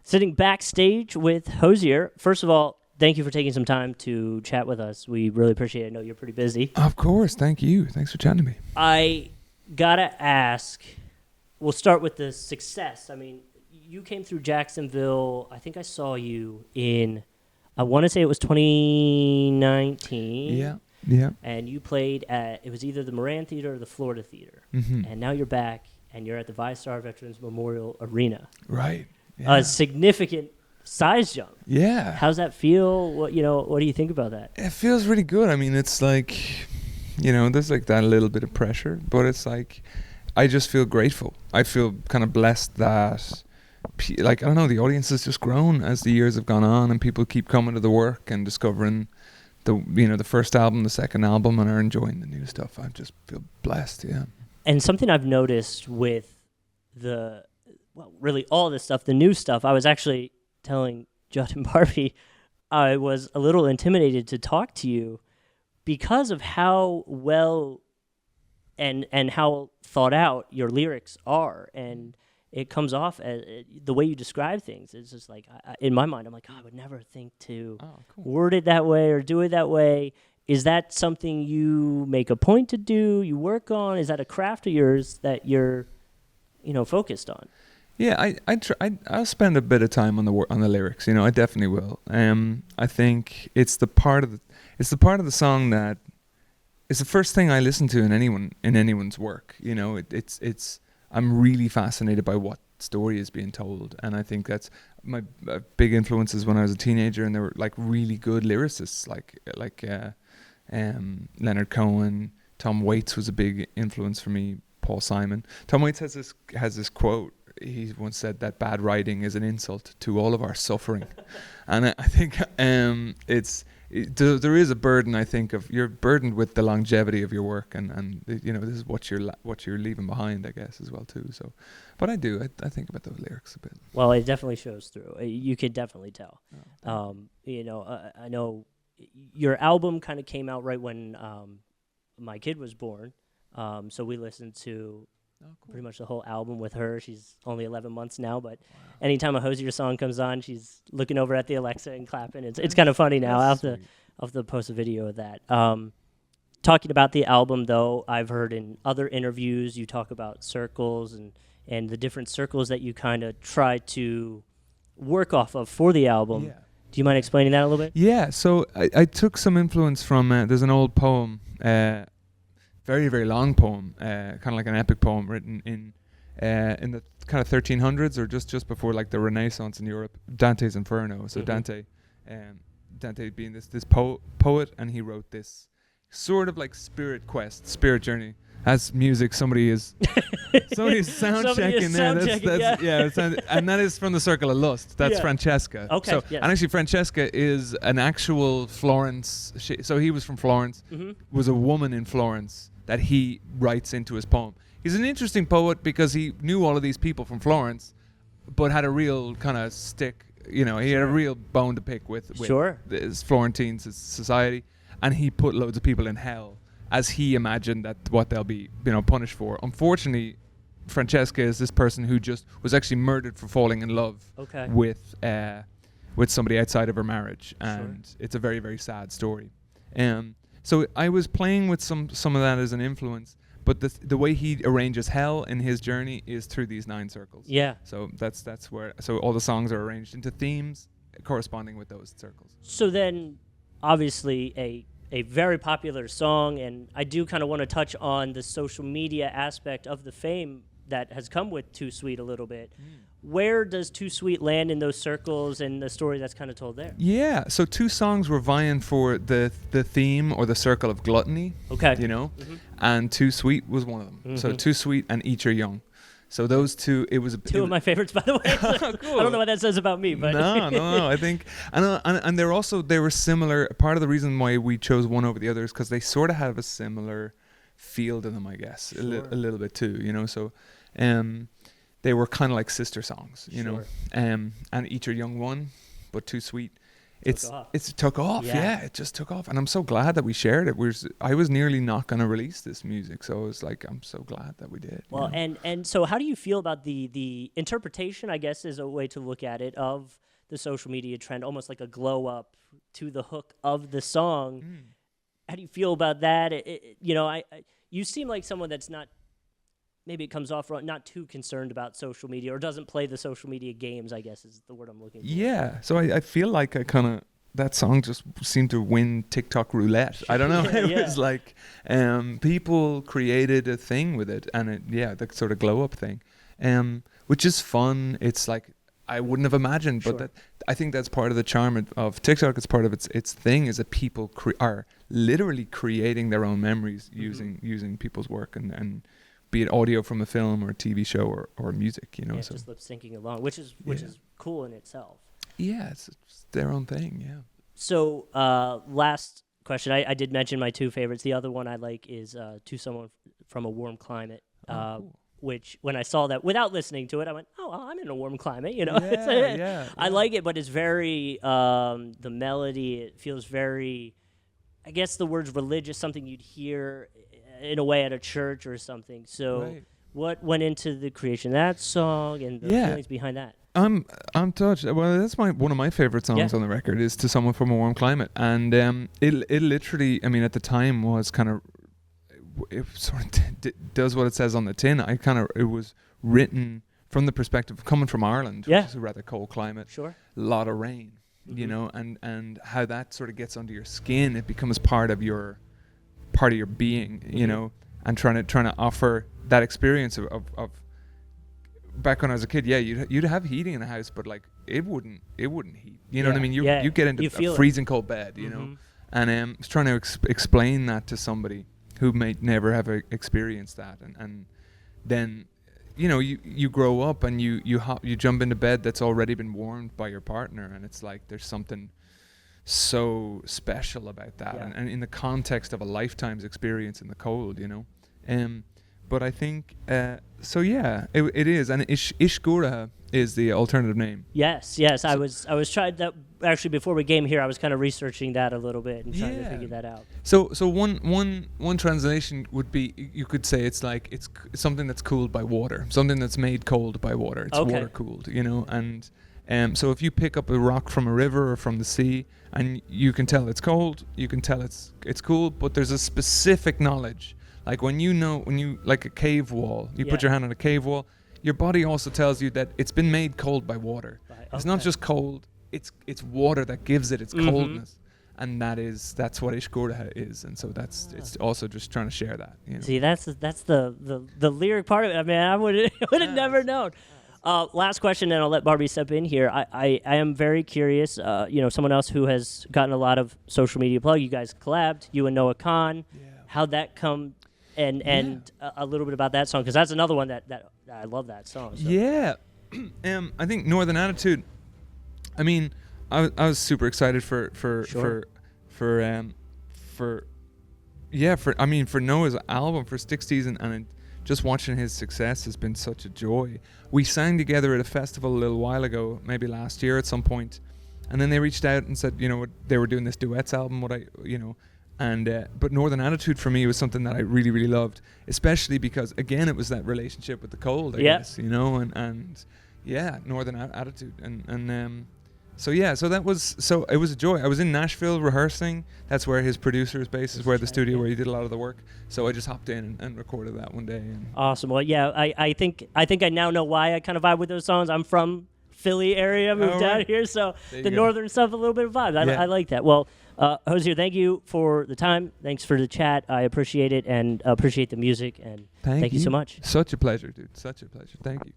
Sitting backstage with Hozier. First of all, thank you for taking some time to chat with us. We really appreciate it. I know you're pretty busy. Of course. Thank you. Thanks for chatting to me. I gotta ask, we'll start with the success. I mean, you came through Jacksonville. I think I saw you in, I want to say it was 2019. Yeah. And you played at, it was either the Moran Theater or the Florida Theater. Mm-hmm. And now you're back, and you're at the ViStar Veterans Memorial Arena. Right. Yeah. A significant size jump. Yeah. How's that feel? What do you think about that? It feels really good. I mean, it's like, there's like that little bit of pressure, but it's like, I just feel grateful. I feel kind of blessed that, I don't know, the audience has just grown as the years have gone on, and people keep coming to the work and discovering the first album, the second album, and are enjoying the new stuff. I just feel blessed, yeah. And something I've noticed with really all this stuff, the new stuff, I was actually telling Judd and Barbie, I was a little intimidated to talk to you because of how well and how thought out your lyrics are, and it comes off as the way you describe things. It's just like, in my mind, I'm like, I would never think to word it that way or do it that way. Is that something you make a point to do, you work on? Is that a craft of yours that you're, focused on? Yeah, I'll spend a bit of time on the lyrics. I definitely will. I think it's the part of the song that it's the first thing I listen to in anyone's work. I'm really fascinated by what story is being told, and I think that's my big influences when I was a teenager, and they were like really good lyricists, like Leonard Cohen. Tom Waits was a big influence for me. Paul Simon. Tom Waits has this quote. He once said that bad writing is an insult to all of our suffering, and I think there is a burden. I think you're burdened with the longevity of your work, and this is what you're leaving behind, I guess, as well too. So, but I think about those lyrics a bit. Well, it definitely shows through. You could definitely tell. I know your album kind of came out right when my kid was born, so we listened to pretty much the whole album with her. She's only 11 months now, but anytime a Hozier song comes on, she's looking over at the Alexa and clapping. It's kind of funny now. I'll have to post a video of that. Talking about the album, though, I've heard in other interviews you talk about circles and the different circles that you kind of try to work off of for the album. Yeah. Do you mind explaining that a little bit? Yeah, so I took some influence from, there's an old poem, very, very long poem, kind of like an epic poem written in the kind of 1300s or just before like the Renaissance in Europe, Dante's Inferno. So Dante being this poet, and he wrote this sort of like spirit journey. As music, somebody's sound checking there. And that is from the Circle of Lust. That's Francesca. Okay. So, and actually, Francesca is an actual Florence. So he was from Florence. Was a woman in Florence that he writes into his poem. He's an interesting poet because he knew all of these people from Florence, but had a real kind of stick. He had a real bone to pick with his Florentine society, and he put loads of people in hell, as he imagined that what they'll be, punished for. Unfortunately, Francesca is this person who just was actually murdered for falling in love with somebody outside of her marriage, and it's a very, very sad story. So I was playing with some of that as an influence, but the way he arranges hell in his journey is through these 9 circles. Yeah. So that's where. So all the songs are arranged into themes corresponding with those circles. So then, obviously, a very popular song, and I do kind of want to touch on the social media aspect of the fame that has come with Too Sweet a little bit. Where does Too Sweet land in those circles and the story that's kind of told there? Yeah, so 2 songs were vying for the theme or the circle of gluttony. Okay. And Too Sweet was one of them. So Too Sweet and Eat Your Young. So those 2, it was two of my favorites, by the way. Cool. I don't know what that says about me, but no. I think, and they were similar. Part of the reason why we chose one over the other is because they sort of have a similar feel to them, I guess, a little bit too. So, they were kind of like sister songs, and Eat Your Young one, but Too Sweet. It's took off. Yeah, it just took off, and I'm so glad that we shared it. I was nearly not going to release this music, so I was like, I'm so glad that we did. Well, and so how do you feel about the interpretation, I guess is a way to look at it, of the social media trend, almost like a glow up to the hook of the song? How do you feel about that? You seem like someone that's not, maybe it comes off wrong, not too concerned about social media, or doesn't play the social media games, I guess is the word I'm looking for. Yeah, so I feel like that song just seemed to win TikTok roulette. I don't know. It was like people created a thing with it, and the sort of glow up thing, which is fun. It's like I wouldn't have imagined, but I think that's part of the charm of TikTok. It's part of its thing is that people are literally creating their own memories using people's work and be it audio from a film or a TV show or music, so just lip syncing along, which is cool in itself. Yeah, it's their own thing. Yeah. So last question, I did mention my two favorites. The other one I like is To Someone from a Warm Climate. Cool. Which when I saw that without listening to it, I went, oh, well, I'm in a warm climate, I like it, but it's very, the melody, it feels very, I guess the word's religious, something you'd hear in a way at a church or something. So what went into the creation of that song and the feelings behind that? I'm touched. Well, that's one of my favorite songs on the record is To Someone from a Warm Climate. And it literally, I mean, at the time was kind of, it sort of does what it says on the tin. It was written from the perspective of coming from Ireland, which is a rather cold climate, a lot of rain, and how that sort of gets under your skin. It becomes part of your being, and trying to offer that experience of back when I was a kid. Yeah, you'd have heating in the house, but like it wouldn't heat. You know what I mean? You get into a freezing cold bed, and I was trying to explain that to somebody who may never have experienced that, and then you grow up and you jump into bed that's already been warmed by your partner, and it's like there's something so special about that, and in the context of a lifetime's experience in the cold, but I think it is, and Ishgura is the alternative name. Yes, I was trying that actually before we came here. I was kind of researching that a little bit and trying to figure that out. So one translation would be, you could say it's like it's something that's cooled by water, something that's made cold by water. It's water cooled, and so if you pick up a rock from a river or from the sea, and you can tell it's cold, you can tell it's cool, but there's a specific knowledge. Like when you like a cave wall, you put your hand on a cave wall, your body also tells you that it's been made cold by water. It's not just cold, it's water that gives it its coldness. And that's what Ishgura is, and so it's also just trying to share that. See, that's the lyric part of it. I mean, I would have never known. Last question, and I'll let Barbie step in here. I am very curious. Someone else who has gotten a lot of social media plug. You guys collabed, you and Noah Khan. How'd that come? And a little bit about that song, because that's another one that I love that song. So. Yeah, I think Northern Attitude. I mean, I was super excited for Noah's album, for Stick Season, and just watching his success has been such a joy. We sang together at a festival a little while ago, maybe last year at some point, and then they reached out and said, they were doing this duets album. But Northern Attitude for me was something that I really, really loved, especially because, again, it was that relationship with the cold, I guess, Northern Attitude. So it was a joy. I was in Nashville rehearsing. That's where his producer's base is, where the studio where he did a lot of the work. So I just hopped in and recorded that one day. Awesome. Well, I think I now know why I kind of vibe with those songs. I'm from Philly area, moved down here, so the northern stuff, a little bit of vibe. I like that. Well, Hozier, thank you for the time. Thanks for the chat. I appreciate it, and appreciate the music, and thank you so much. Such a pleasure, dude. Such a pleasure. Thank you.